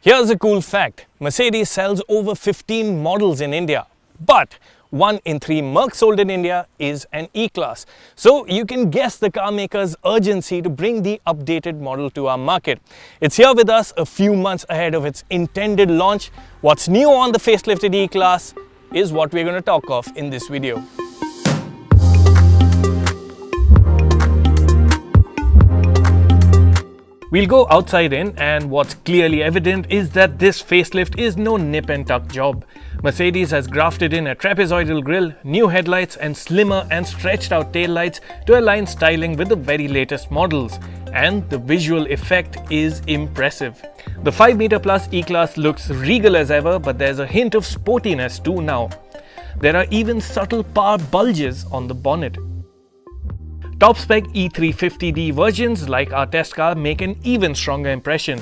Here's a cool fact. Mercedes sells over 15 models in India, but 1 in 3 Mercs sold in India is an E-Class. So you can guess the car maker's urgency to bring the updated model to our market. It's here with us a few months ahead of its intended launch. What's new on the facelifted E-Class is what we're going to talk of in this video. We'll go outside in, and what's clearly evident is that this facelift is no nip and tuck job. Mercedes has grafted in a trapezoidal grille, new headlights and slimmer and stretched out taillights to align styling with the very latest models. And the visual effect is impressive. The 5-meter plus E-Class looks regal as ever, but there's a hint of sportiness too now. There are even subtle power bulges on the bonnet. Top-spec E350D versions like our test car make an even stronger impression.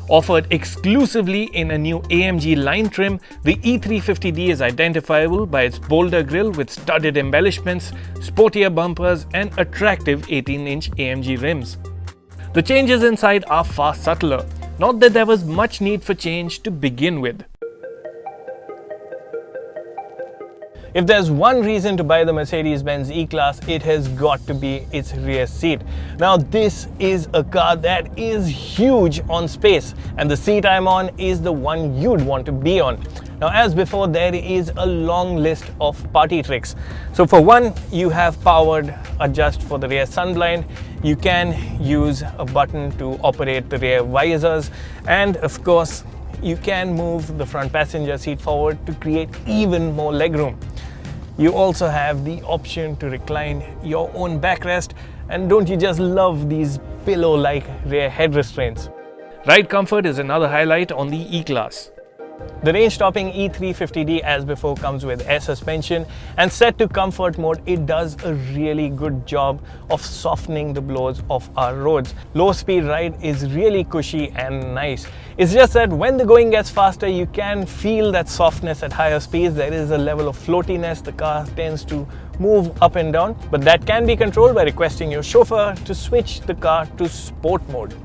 Offered exclusively in a new AMG line trim, the E350D is identifiable by its bolder grille with studded embellishments, sportier bumpers and attractive 18-inch AMG rims. The changes inside are far subtler, not that there was much need for change to begin with. If there's one reason to buy the Mercedes-Benz E-Class, it has got to be its rear seat. Now this is a car that is huge on space, and the seat I'm on is the one you'd want to be on. Now as before, there is a long list of party tricks. So for one, you have powered adjust for the rear sunblind. You can use a button to operate the rear visors, and of course you can move the front passenger seat forward to create even more legroom. You also have the option to recline your own backrest, and don't you just love these pillow-like rear head restraints? Ride comfort is another highlight on the E-Class. The range-topping E350D as before comes with air suspension, and set to comfort mode, it does a really good job of softening the blows of our roads. Low-speed ride is really cushy and nice. It's just that when the going gets faster, you can feel that softness at higher speeds. There is a level of floatiness. The car tends to move up and down, but that can be controlled by requesting your chauffeur to switch the car to sport mode.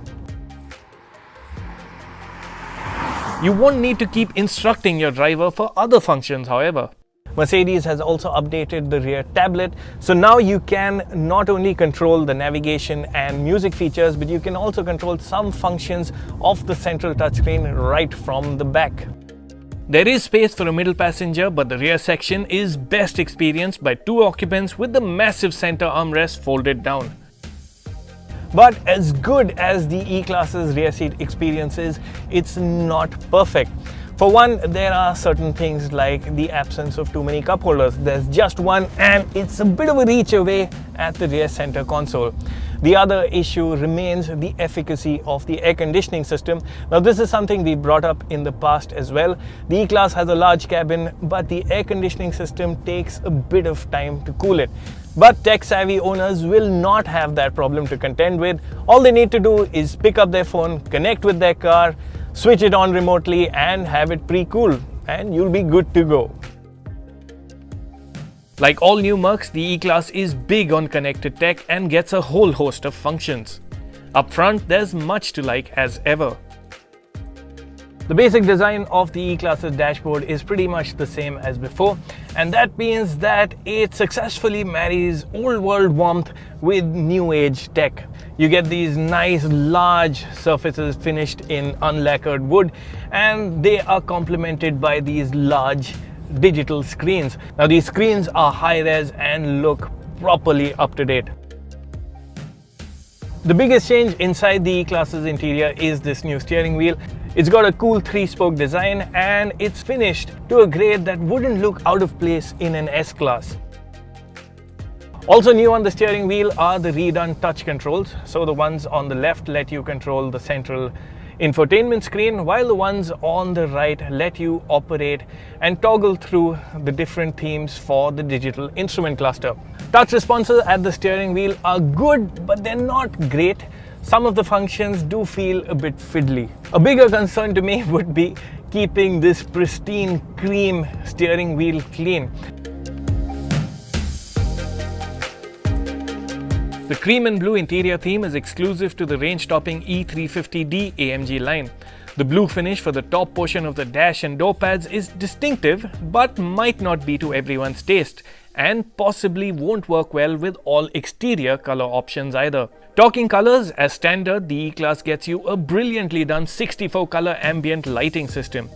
You won't need to keep instructing your driver for other functions, however. Mercedes has also updated the rear tablet, so now you can not only control the navigation and music features, but you can also control some functions of the central touchscreen right from the back. There is space for a middle passenger, but the rear section is best experienced by 2 occupants with the massive center armrest folded down. But as good as the E-Class's rear seat experience is, it's not perfect. For one, there are certain things like the absence of too many cup holders. There's just one, and it's a bit of a reach away at the rear center console. The other issue remains the efficacy of the air conditioning system. Now this is something we brought up in the past as well. The E-Class has a large cabin, but the air conditioning system takes a bit of time to cool it. But tech-savvy owners will not have that problem to contend with. All they need to do is pick up their phone, connect with their car, switch it on remotely and have it pre-cool, and you'll be good to go. Like all new Mercs, the E-Class is big on connected tech and gets a whole host of functions. Up front, there's much to like as ever. The basic design of the E-Class's dashboard is pretty much the same as before, and that means that it successfully marries old world warmth with new age tech. You get these nice large surfaces finished in unlacquered wood, and they are complemented by these large digital screens. Now these screens are high res and look properly up to date. The biggest change inside the E-Class's interior is this new steering wheel. It's got a cool 3-spoke design, and it's finished to a grade that wouldn't look out of place in an S-Class. Also new on the steering wheel are the redone touch controls. So the ones on the left let you control the central infotainment screen, while the ones on the right let you operate and toggle through the different themes for the digital instrument cluster. Touch responses at the steering wheel are good, but they're not great. Some of the functions do feel a bit fiddly. A bigger concern to me would be keeping this pristine cream steering wheel clean. The cream and blue interior theme is exclusive to the range-topping E350D AMG line. The blue finish for the top portion of the dash and door pads is distinctive, but might not be to everyone's taste, and possibly won't work well with all exterior color options either. Talking colors, as standard, the E-Class gets you a brilliantly done 64-color ambient lighting system.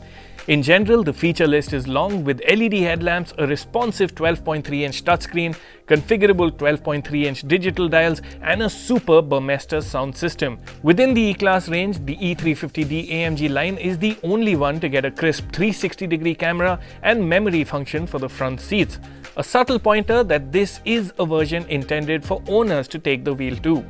In general, the feature list is long, with LED headlamps, a responsive 12.3-inch touchscreen, configurable 12.3-inch digital dials, and a super Burmester sound system. Within the E-Class range, the E350D AMG line is the only one to get a crisp 360-degree camera and memory function for the front seats. A subtle pointer that this is a version intended for owners to take the wheel too.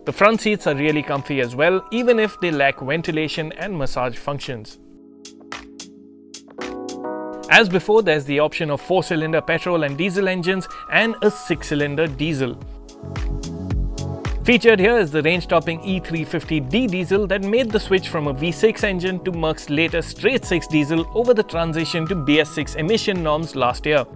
The front seats are really comfy as well, even if they lack ventilation and massage functions. As before, there's the option of 4-cylinder petrol and diesel engines and a 6-cylinder diesel. Featured here is the range-topping E350D diesel that made the switch from a V6 engine to Merck's latest straight-six diesel over the transition to BS6 emission norms last year.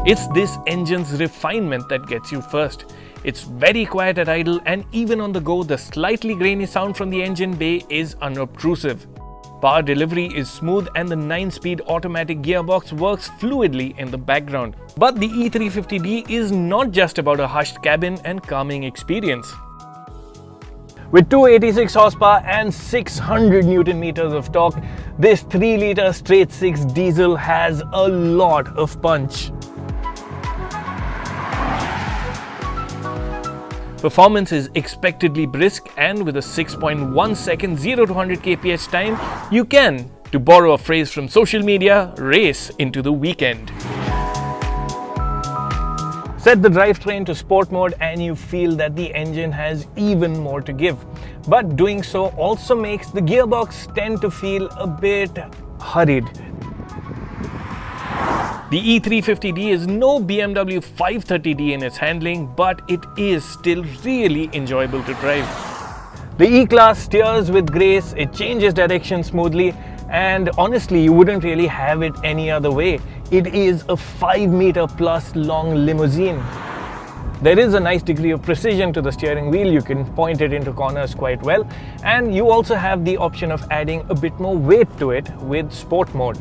It's this engine's refinement that gets you first. It's very quiet at idle, and even on the go, the slightly grainy sound from the engine bay is unobtrusive. Power delivery is smooth, and the 9-speed automatic gearbox works fluidly in the background. But the E350D is not just about a hushed cabin and calming experience. With 286 horsepower and 600 Newton meters of torque, this 3-litre straight-six diesel has a lot of punch. Performance is expectedly brisk, and with a 6.1 second 0 to 100 kph time, you can, to borrow a phrase from social media, race into the weekend. Set the drivetrain to sport mode and you feel that the engine has even more to give. But doing so also makes the gearbox tend to feel a bit hurried. The E350D is no BMW 530D in its handling, but it is still really enjoyable to drive. The E-Class steers with grace, it changes direction smoothly, and honestly, you wouldn't really have it any other way. It is a 5-meter plus long limousine. There is a nice degree of precision to the steering wheel. You can point it into corners quite well, and you also have the option of adding a bit more weight to it with sport mode.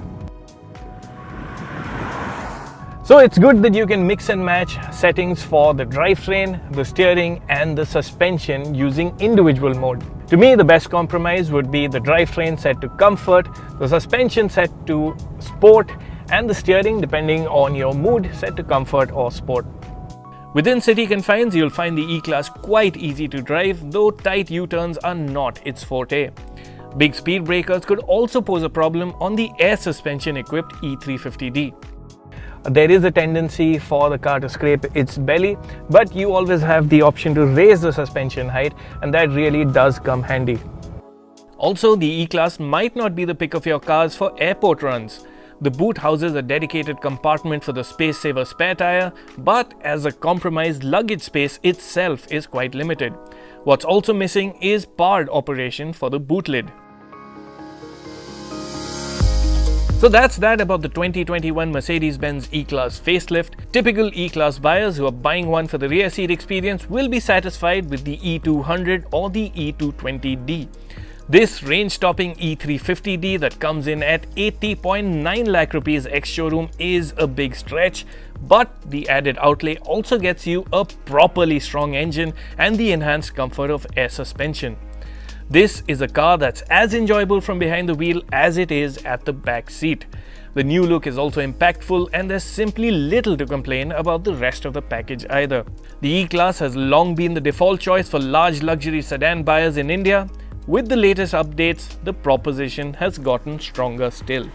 So it's good that you can mix and match settings for the drivetrain, the steering, and the suspension using individual mode. To me, the best compromise would be the drivetrain set to comfort, the suspension set to sport, and the steering, depending on your mood, set to comfort or sport. Within city confines, you'll find the E-Class quite easy to drive, though tight U-turns are not its forte. Big speed breakers could also pose a problem on the air suspension equipped E350D. There is a tendency for the car to scrape its belly, but you always have the option to raise the suspension height, and that really does come handy. Also, the E-Class might not be the pick of your cars for airport runs. The boot houses a dedicated compartment for the space-saver spare tire, but as a compromise, luggage space itself is quite limited. What's also missing is powered operation for the boot lid. So that's that about the 2021 Mercedes-Benz E-Class facelift. Typical E-Class buyers who are buying one for the rear seat experience will be satisfied with the E200 or the E220D. This range-topping E350D that comes in at 80.9 lakh rupees ex-showroom is a big stretch, but the added outlay also gets you a properly strong engine and the enhanced comfort of air suspension. This is a car that's as enjoyable from behind the wheel as it is at the back seat. The new look is also impactful, and there's simply little to complain about the rest of the package either. The E-Class has long been the default choice for large luxury sedan buyers in India. With the latest updates, the proposition has gotten stronger still.